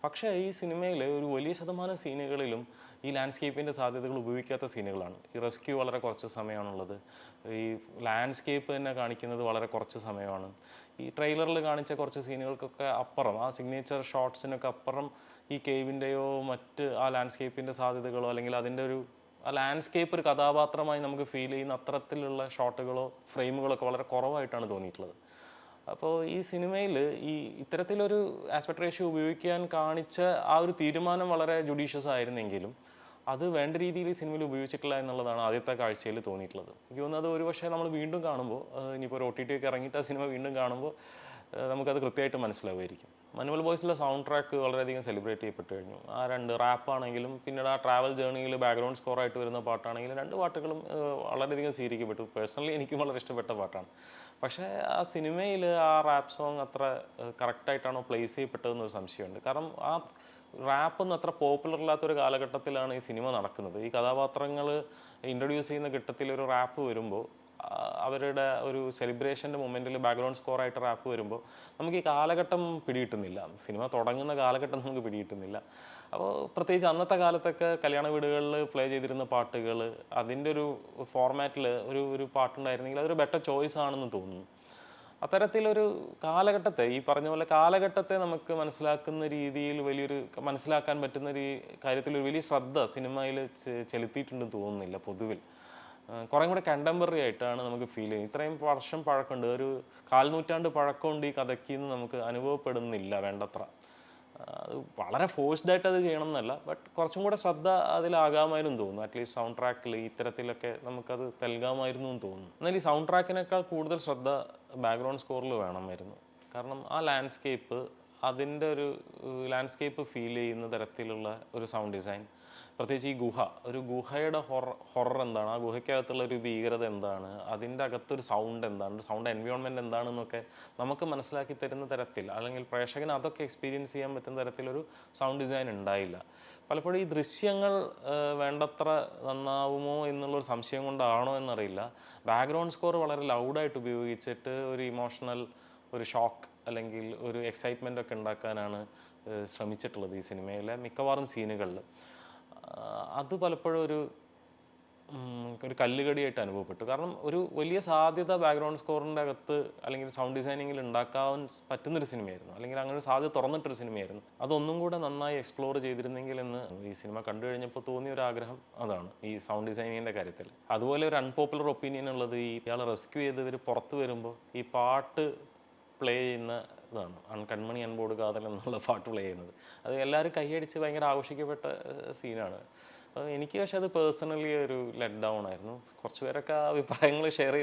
പക്ഷേ ഈ സിനിമയിൽ ഒരു വലിയ ശതമാനം സീനുകളിലും ഈ ലാൻഡ്സ്കേപ്പിൻ്റെ സാധ്യതകൾ ഉപയോഗിക്കാത്ത സീനുകളാണ്. ഈ റെസ്ക്യൂ വളരെ കുറച്ച് സമയമാണുള്ളത്. ഈ ലാൻഡ്സ്കേപ്പ് തന്നെ കാണിക്കുന്നത് വളരെ കുറച്ച് സമയമാണ്. ഈ ട്രെയിലറിൽ കാണിച്ച കുറച്ച് സീനുകൾക്കൊക്കെ അപ്പുറം, ആ സിഗ്നേച്ചർ ഷോട്ട്സിനൊക്കെ അപ്പുറം ഈ കേവിൻ്റെയോ മറ്റ് ആ ലാൻഡ്സ്കേപ്പിൻ്റെ സാധ്യതകളോ അല്ലെങ്കിൽ അതിൻ്റെ ഒരു ആ ലാൻഡ്സ്കേപ്പ് ഒരു കഥാപാത്രമായി നമുക്ക് ഫീൽ ചെയ്യുന്ന അത്തരത്തിലുള്ള ഷോട്ടുകളോ ഫ്രെയിമുകളൊക്കെ വളരെ കുറവായിട്ടാണ് തോന്നിയിട്ടുള്ളത്. അപ്പോൾ ഈ സിനിമയിൽ ഈ ഇത്തരത്തിലൊരു ആസ്പെക്ട് റേഷ്യോ ഉപയോഗിക്കാൻ കാണിച്ച ആ ഒരു തീരുമാനം വളരെ ജുഡീഷ്യസ് ആയിരുന്നെങ്കിലും അത് വേണ്ട രീതിയിൽ ഈ സിനിമയിൽ ഉപയോഗിച്ചിട്ടില്ല എന്നുള്ളതാണ് ആദ്യത്തെ കാഴ്ചയിൽ തോന്നിയിട്ടുള്ളത്. എനിക്ക് തോന്നുന്നത് ഒരു പക്ഷേ നമ്മൾ വീണ്ടും കാണുമ്പോൾ, ഇനിയിപ്പോൾ ഒരു OTT ഒക്കെ ഇറങ്ങിയിട്ട് ആ സിനിമ വീണ്ടും കാണുമ്പോൾ നമുക്കത് കൃത്യമായിട്ട് മനസ്സിലാവുമായിരിക്കും. മനുവൽ ബോയ്സിലെ സൗണ്ട് ട്രാക്ക് വളരെയധികം സെലിബ്രേറ്റ് ചെയ്യപ്പെട്ട് കഴിഞ്ഞു. ആ രണ്ട് റാപ്പാണെങ്കിലും പിന്നീട് ആ ട്രാവൽ ജേർണിയിൽ ബാക്ക്ഗ്രൗണ്ട് സ്കോറായിട്ട് വരുന്ന പാട്ടാണെങ്കിലും രണ്ട് പാട്ടുകളും വളരെയധികം സ്വീകരിക്കപ്പെട്ടു. പേഴ്സണലി എനിക്കും വളരെ ഇഷ്ടപ്പെട്ട പാട്ടാണ്. പക്ഷേ ആ സിനിമയിൽ ആ റാപ്പ് സോങ് അത്ര കറക്റ്റായിട്ടാണോ പ്ലേസ് ചെയ്യപ്പെട്ടതെന്നൊരു സംശയമുണ്ട്. കാരണം ആ റാപ്പൊന്നും അത്ര പോപ്പുലർ അല്ലാത്തൊരു കാലഘട്ടത്തിലാണ് ഈ സിനിമ നടക്കുന്നത്. ഈ കഥാപാത്രങ്ങൾ ഇൻട്രൊഡ്യൂസ് ചെയ്യുന്ന ഘട്ടത്തിൽ ഒരു റാപ്പ് വരുമ്പോൾ അവരുടെ ഒരു സെലിബ്രേഷൻ്റെ മൊമെൻറ്റിൽ ബാക്ക്ഗ്രൗണ്ട് സ്കോറായിട്ട് റാപ്പ് വരുമ്പോൾ നമുക്ക് ഈ കാലഘട്ടം പിടികിട്ടുന്നില്ല. സിനിമ തുടങ്ങുന്ന കാലഘട്ടം നമുക്ക് പിടികിട്ടുന്നില്ല. അപ്പോൾ പ്രത്യേകിച്ച് അന്നത്തെ കാലത്തൊക്കെ കല്യാണ വീടുകളിൽ പ്ലേ ചെയ്തിരുന്ന പാട്ടുകൾ അതിൻ്റെ ഒരു ഫോർമാറ്റിൽ ഒരു ഒരു പാട്ടുണ്ടായിരുന്നെങ്കിൽ അതൊരു ബെറ്റർ ചോയ്സ് ആണെന്ന് തോന്നുന്നു. അത്തരത്തിലൊരു കാലഘട്ടത്തെ ഈ പറഞ്ഞ പോലെ കാലഘട്ടത്തെ നമുക്ക് മനസ്സിലാക്കുന്ന രീതിയിൽ മനസ്സിലാക്കാൻ പറ്റുന്ന ഒരു കാര്യത്തിൽ ഒരു വലിയ ശ്രദ്ധ സിനിമയിൽ ചെലുത്തിയിട്ടുണ്ടെന്ന് തോന്നുന്നില്ല പൊതുവിൽ. കുറേ കൂടെ കണ്ടംപററി ആയിട്ടാണ് നമുക്ക് ഫീൽ ചെയ്യുന്നത്. ഇത്രയും വർഷം പഴക്കമുണ്ട്, ഒരു കാൽനൂറ്റാണ്ട് പഴക്കമുണ്ട് ഈ കഥയ്ക്ക് എന്ന് നമുക്ക് അനുഭവപ്പെടുന്നില്ല വേണ്ടത്ര. അത് വളരെ ഫോഴ്സ്ഡായിട്ട് അത് ചെയ്യണം എന്നല്ല, ബട്ട് കുറച്ചും കൂടെ ശ്രദ്ധ അതിലാകാമായിരുന്നു തോന്നുന്നു. അറ്റ്ലീസ്റ്റ് സൗണ്ട് ട്രാക്കിൽ ഇത്തരത്തിലൊക്കെ നമുക്കത് നൽകാമായിരുന്നു എന്ന് തോന്നുന്നു. എന്നാൽ ഈ സൗണ്ട് ട്രാക്കിനേക്കാൾ കൂടുതൽ ശ്രദ്ധ ബാക്ക്ഗ്രൗണ്ട് സ്കോറിൽ വേണമായിരുന്നു. കാരണം ആ ലാൻഡ്സ്കേപ്പ്, അതിൻ്റെ ഒരു ലാൻഡ്സ്കേപ്പ് ഫീൽ ചെയ്യുന്ന തരത്തിലുള്ള ഒരു സൗണ്ട് ഡിസൈൻ, പ്രത്യേകിച്ച് ഈ ഒരു ഗുഹയുടെ ഹൊറർ എന്താണ്, ആ ഗുഹയ്ക്കകത്തുള്ള ഒരു ഭീകരത എന്താണ്, അതിൻ്റെ അകത്തൊരു സൗണ്ട് എന്താണ്, ഒരു സൗണ്ട് എൻവയോൺമെൻറ്റ് എന്താണെന്നൊക്കെ നമുക്ക് മനസ്സിലാക്കി തരുന്ന തരത്തിൽ, അല്ലെങ്കിൽ പ്രേക്ഷകന് അതൊക്കെ എക്സ്പീരിയൻസ് ചെയ്യാൻ പറ്റുന്ന തരത്തിലൊരു സൗണ്ട് ഡിസൈൻ ഉണ്ടായില്ല. പലപ്പോഴും ഈ ദൃശ്യങ്ങൾ വേണ്ടത്ര നന്നാവുമോ എന്നുള്ളൊരു സംശയം കൊണ്ടാണോ എന്നറിയില്ല, ബാക്ക്ഗ്രൗണ്ട് സ്കോർ വളരെ ലൗഡായിട്ട് ഉപയോഗിച്ചിട്ട് ഒരു ഇമോഷണൽ ഒരു ഷോക്ക് അല്ലെങ്കിൽ ഒരു എക്സൈറ്റ്മെൻ്റ് ഒക്കെ ഉണ്ടാക്കാനാണ് ശ്രമിച്ചിട്ടുള്ളത് ഈ സിനിമയിലെ മിക്കവാറും സീനുകളിൽ. അത് പലപ്പോഴും ഒരു കല്ലുകടിയായിട്ട് അനുഭവപ്പെട്ടു. കാരണം ഒരു വലിയ സാധ്യത ബാക്ക്ഗ്രൗണ്ട് സ്കോറിൻ്റെ അകത്ത് അല്ലെങ്കിൽ സൗണ്ട് ഡിസൈനിങ്ങിൽ ഉണ്ടാക്കാൻ പറ്റുന്നൊരു സിനിമയായിരുന്നു, അല്ലെങ്കിൽ അങ്ങനെ ഒരു സാധ്യത തുറന്നിട്ടൊരു സിനിമയായിരുന്നു. അതൊന്നും കൂടെ നന്നായി എക്സ്പ്ലോർ ചെയ്തിരുന്നെങ്കിൽ എന്ന് ഈ സിനിമ കണ്ടു കഴിഞ്ഞപ്പോൾ തോന്നിയ ഒരു ആഗ്രഹം അതാണ് ഈ സൗണ്ട് ഡിസൈനിങ്ങിൻ്റെ കാര്യത്തിൽ. അതുപോലെ ഒരു അൺപോപ്പുലർ ഒപ്പീനിയൻ ഉള്ളത്, ഇയാളെ റെസ്ക്യൂ ചെയ്തവർ പുറത്ത് വരുമ്പോൾ ഈ പാട്ട് പ്ലേ ചെയ്യുന്ന ഇതാണ്, കൺമണി അൻപോട് കാതൽ എന്നുള്ള പാട്ട് പ്ലേ ചെയ്യുന്നത്. അത് എല്ലാവരും കൈയടിച്ച് ഭയങ്കര ആഘോഷിക്കപ്പെട്ട സീനാണ്. എനിക്ക് പക്ഷേ അത് പേഴ്സണലി ഒരു ലെറ്റ് ഡൗൺ ആയിരുന്നു. കുറച്ച് പേരൊക്കെ അഭിപ്രായങ്ങൾ ഷെയർ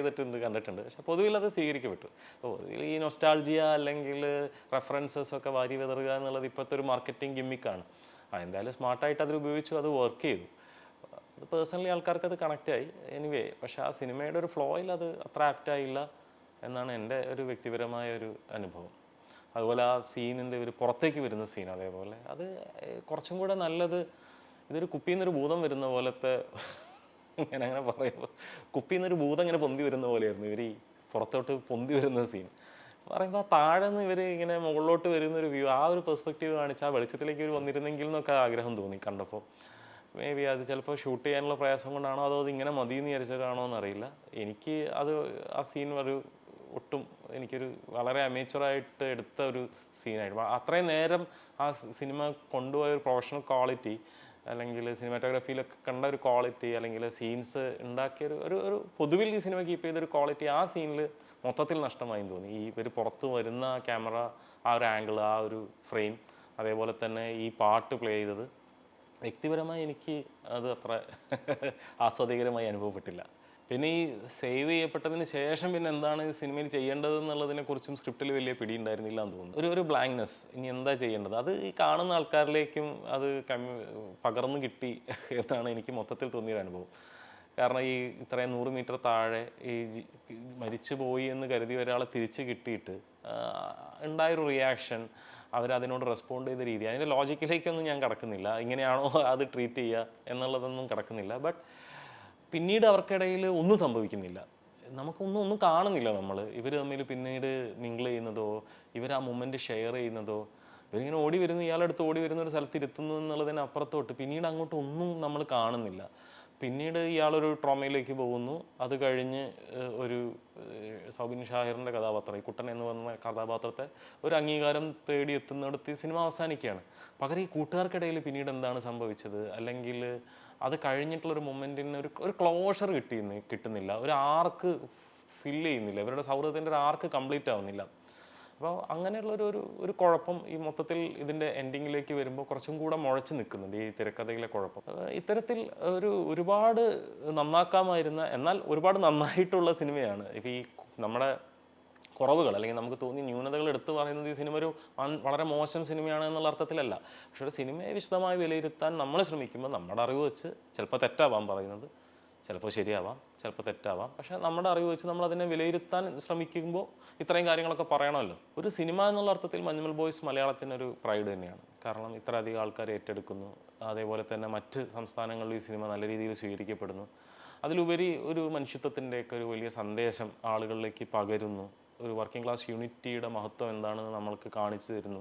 കണ്ടിട്ടുണ്ട്. പക്ഷേ പൊതുവിൽ അത് സ്വീകരിക്കപ്പെട്ടു. പൊതുവിൽ ഈ നൊസ്റ്റാൾജിയ അല്ലെങ്കിൽ റെഫറൻസസ് ഒക്കെ വാരി വിതറുക എന്നുള്ളത് ഇപ്പോഴത്തെ ഒരു മാർക്കറ്റിംഗ് ഗിമ്മിക്കാണ്. എന്തായാലും സ്മാർട്ടായിട്ട് അത് ഉപയോഗിച്ചു, അത് വർക്ക് ചെയ്തു. അത് പേഴ്സണലി ആൾക്കാർക്ക് അത് കണക്റ്റായി. എനിവേ, പക്ഷേ ആ സിനിമയുടെ ഒരു ഫ്ലോയിൽ അത് അത്ര ആപ്റ്റായില്ല എന്നാണ് എൻ്റെ ഒരു വ്യക്തിപരമായ ഒരു അനുഭവം. അതുപോലെ ആ സീനിൻ്റെ ഒരു പുറത്തേക്ക് വരുന്ന സീൻ, അതേപോലെ അത് കുറച്ചും കൂടെ നല്ലത്. ഇതൊരു കുപ്പിയിൽ നിന്നൊരു ഭൂതം വരുന്ന പോലത്തെ, ഞാൻ അങ്ങനെ പറയുമ്പോൾ കുപ്പിയിൽ നിന്നൊരു ഭൂതം ഇങ്ങനെ പൊന്തി വരുന്ന പോലെയായിരുന്നു ഇവർ ഈ പുറത്തോട്ട് പൊന്തി വരുന്ന സീൻ. പറയുമ്പോൾ ആ താഴെ നിന്ന് ഇവർ ഇങ്ങനെ മുകളിലോട്ട് വരുന്നൊരു വ്യൂ, ആ ഒരു പെർസ്പെക്റ്റീവ് കാണിച്ച് ആ വെളിച്ചത്തിലേക്ക് ഇവർ വന്നിരുന്നെങ്കിൽ എന്നൊക്കെ ആഗ്രഹം തോന്നി കണ്ടപ്പോൾ. മേ ബി അത് ചിലപ്പോൾ ഷൂട്ട് ചെയ്യാനുള്ള പ്രയാസം കൊണ്ടാണോ അതോ അതിങ്ങനെ മതി എന്ന് വിചാരിച്ചിട്ടാണോ എന്നറിയില്ല. എനിക്ക് അത് ആ സീൻ ഒട്ടും എനിക്കൊരു വളരെ അമേച്വറായിട്ട് എടുത്ത ഒരു സീനായിരുന്നു. അത്രയും നേരം ആ സിനിമ കൊണ്ടുപോയ ഒരു പ്രൊഫഷണൽ ക്വാളിറ്റി, അല്ലെങ്കിൽ സിനിമാറ്റോഗ്രാഫിയിലൊക്കെ കണ്ട ഒരു ക്വാളിറ്റി, അല്ലെങ്കിൽ സീൻസ് ഉണ്ടാക്കിയ ഒരു പൊതുവിൽ ഈ സിനിമ കീപ്പ് ചെയ്തൊരു ക്വാളിറ്റി ആ സീനിൽ മൊത്തത്തിൽ നഷ്ടമായി തോന്നി. ഈ ഇവർ പുറത്ത് വരുന്ന ക്യാമറ, ആ ഒരു ആംഗിൾ, ആ ഒരു ഫ്രെയിം, അതേപോലെ തന്നെ ഈ പാട്ട് പ്ലേ ചെയ്തത് വ്യക്തിപരമായി എനിക്ക് അത് അത്ര ആസ്വാദികരമായി അനുഭവപ്പെട്ടില്ല. പിന്നെ ഈ സേവ് ചെയ്യപ്പെട്ടതിന് ശേഷം പിന്നെ എന്താണ് ഈ സിനിമയിൽ ചെയ്യേണ്ടത് എന്നുള്ളതിനെക്കുറിച്ചും സ്ക്രിപ്റ്റിൽ വലിയ പിടി ഉണ്ടായിരുന്നില്ല എന്ന് തോന്നുന്നു. ഒരു ബ്ലാങ്ക്നെസ്, ഇനി എന്താ ചെയ്യേണ്ടത്, അത് ഈ കാണുന്ന ആൾക്കാരിലേക്കും അത് പകർന്നു കിട്ടി എന്നാണ് എനിക്ക് മൊത്തത്തിൽ തോന്നിയൊരു അനുഭവം. കാരണം ഈ ഇത്രയും 100 മീറ്റർ താഴെ ഈ മരിച്ചു പോയി എന്ന് കരുതി ഒരാളെ തിരിച്ച് കിട്ടിയിട്ട് ഉണ്ടായൊരു റിയാക്ഷൻ, അവരതിനോട് റെസ്പോണ്ട് ചെയ്ത രീതി, അതിൻ്റെ ലോജിക്കിലേക്കൊന്നും ഞാൻ കടക്കുന്നില്ല. ഇങ്ങനെയാണോ അത് ട്രീറ്റ് ചെയ്യുക എന്നുള്ളതൊന്നും കടക്കുന്നില്ല. ബട്ട് പിന്നീട് അവർക്കിടയിൽ ഒന്നും സംഭവിക്കുന്നില്ല, ഒന്നും കാണുന്നില്ല. ഇവർ തമ്മിൽ പിന്നീട് മിങ്കിൾ ചെയ്യുന്നതോ ഇവർ ആ മൊമെൻറ്റ് ഷെയർ ചെയ്യുന്നതോ, ഇവരിങ്ങനെ ഓടി വരുന്നു, ഇയാളടുത്ത് ഓടി വരുന്ന ഒരു സ്ഥലത്ത് ഇരുത്തുന്നു എന്നുള്ളതിന് അപ്പുറത്തോട്ട് പിന്നീട് അങ്ങോട്ട് ഒന്നും നമ്മൾ കാണുന്നില്ല. പിന്നീട് ഇയാളൊരു ട്രോമയിലേക്ക് പോകുന്നു. അത് കഴിഞ്ഞ് ഒരു സൗബിൻ ഷാഹിറിൻ്റെ കഥാപാത്രം, ഈ കുട്ടൻ എന്ന് പറഞ്ഞ കഥാപാത്രത്തെ ഒരു അംഗീകാരം തേടി എത്തുന്നിടത്ത് സിനിമ അവസാനിക്കുകയാണ്. പകരം ഈ കൂട്ടുകാർക്കിടയിൽ പിന്നീട് എന്താണ് സംഭവിച്ചത്, അല്ലെങ്കിൽ അത് കഴിഞ്ഞിട്ടുള്ളൊരു മൊമെൻറ്റിന് ഒരു ക്ലോഷർ കിട്ടുന്നില്ല, ഒരു ആർക്ക് ഫില്ല് ചെയ്യുന്നില്ല, ഇവരുടെ സൗഹൃദത്തിൻ്റെ ഒരു ആർക്ക് കംപ്ലീറ്റ് ആവുന്നില്ല. അപ്പോൾ അങ്ങനെയുള്ളൊരു കുഴപ്പം ഈ മൊത്തത്തിൽ ഇതിൻ്റെ എൻഡിങ്ങിലേക്ക് വരുമ്പോൾ കുറച്ചും കൂടെ മുഴച്ച് നിൽക്കുന്നുണ്ട് ഈ തിരക്കഥയിലെ കുഴപ്പം. ഇത്തരത്തിൽ ഒരുപാട് നന്നാക്കാമായിരുന്ന, എന്നാൽ ഒരുപാട് നന്നായിട്ടുള്ള സിനിമയാണ്. ഇപ്പോൾ ഈ നമ്മുടെ കുറവുകൾ അല്ലെങ്കിൽ നമുക്ക് തോന്നിയ ന്യൂനതകൾ എടുത്തു പറയുന്നത് ഈ സിനിമ ഒരു വളരെ മോശം സിനിമയാണ് എന്നുള്ള അർത്ഥത്തിലല്ല. പക്ഷേ ഒരു സിനിമയെ വിശദമായി വിലയിരുത്താൻ നമ്മൾ ശ്രമിക്കുമ്പോൾ നമ്മുടെ അറിവ് വെച്ച് ചിലപ്പോൾ തെറ്റാവാം പറയുന്നത്, ചിലപ്പോൾ ശരിയാവാം, ചിലപ്പോൾ തെറ്റാവാം. പക്ഷേ നമ്മുടെ അറിവ് വെച്ച് നമ്മൾ അതിനെ വിലയിരുത്താൻ ശ്രമിക്കുമ്പോൾ ഇത്രയും കാര്യങ്ങളൊക്കെ പറയണമല്ലോ. ഒരു സിനിമ എന്നുള്ള അർത്ഥത്തിൽ മഞ്ഞുമൽ ബോയ്സ് മലയാളത്തിനൊരു പ്രൈഡ് തന്നെയാണ്. കാരണം ഇത്രയധികം ആൾക്കാർ ഏറ്റെടുക്കുന്നു. അതേപോലെ തന്നെ മറ്റ് സംസ്ഥാനങ്ങളിൽ ഈ സിനിമ നല്ല രീതിയിൽ സ്വീകരിക്കപ്പെടുന്നു. അതിലുപരി ഒരു മനുഷ്യത്വത്തിൻ്റെയൊക്കെ ഒരു വലിയ സന്ദേശം ആളുകളിലേക്ക് പകരുന്നു. ഒരു വർക്കിംഗ് ക്ലാസ് യൂണിറ്റിയുടെ മഹത്വം എന്താണെന്ന് നമ്മൾക്ക് കാണിച്ചു തരുന്നു.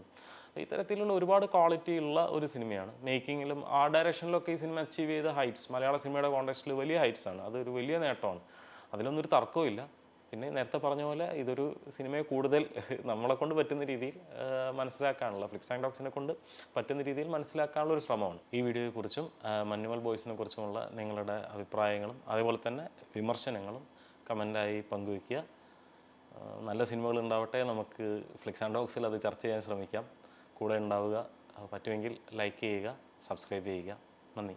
ഇത്തരത്തിലുള്ള ഒരുപാട് ക്വാളിറ്റി ഉള്ള ഒരു സിനിമയാണ്. മേക്കിങ്ങിലും ഡയറക്ഷനിലൊക്കെ ഈ സിനിമ അച്ചീവ് ചെയ്ത ഹൈറ്റ്സ് മലയാള സിനിമയുടെ കോണ്ടെക്സ്റ്റിൽ വലിയ ഹൈറ്റ്സ് ആണ്. അതൊരു വലിയ നേട്ടമാണ്. അതിലൊന്നും ഒരു തർക്കവുമില്ല. പിന്നെ നേരത്തെ പറഞ്ഞ പോലെ ഇതൊരു സിനിമയെ കൂടുതൽ നമ്മളെ കൊണ്ട് പറ്റുന്ന രീതിയിൽ മനസ്സിലാക്കാനുള്ള, ഫ്ലിക്സ് ആൻഡ് ടോക്സിനെ കൊണ്ട് പറ്റുന്ന രീതിയിൽ മനസ്സിലാക്കാനുള്ള ഒരു ശ്രമമാണ്. ഈ വീഡിയോയെക്കുറിച്ചും മഞ്ഞുമൽ ബോയ്സിനെ കുറിച്ചുമുള്ള നിങ്ങളുടെ അഭിപ്രായങ്ങളും അതേപോലെ തന്നെ വിമർശനങ്ങളും കമൻ്റായി പങ്കുവയ്ക്കുക. നല്ല സിനിമകൾ ഉണ്ടാവട്ടെ. നമുക്ക് ഫ്ലിക്സ് ആൻഡ് ടോക്സിൽ അത് ചർച്ച ചെയ്യാൻ ശ്രമിക്കാം. കൂടെ ഉണ്ടാവുക. പറ്റുമെങ്കിൽ ലൈക്ക് ചെയ്യുക, സബ്സ്ക്രൈബ് ചെയ്യുക. നന്ദി.